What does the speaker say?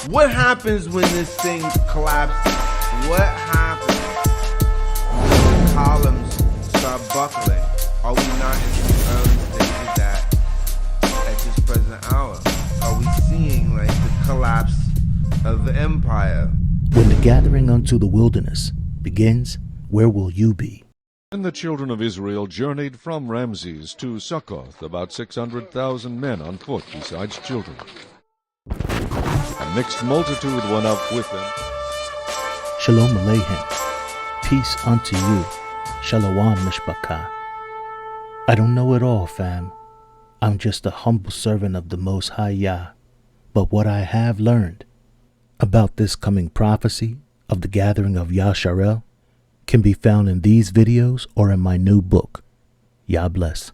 What happens when this thing collapses? What happens when the columns start buckling? Are we not in the early stages that at this present hour? Are we seeing like the collapse of the empire? When the gathering unto the wilderness begins, where will you be? And the children of Israel journeyed from Ramses to Succoth, about 600,000 men on foot, besides children. A mixed multitude went up with them. Shalom Aleichem. Peace unto you. Shalom Mishpachah. I don't know it all, fam. I'm just a humble servant of the Most High Yah. But what I have learned about this coming prophecy of the gathering of Yashar'el can be found in these videos or in my new book. Yah bless.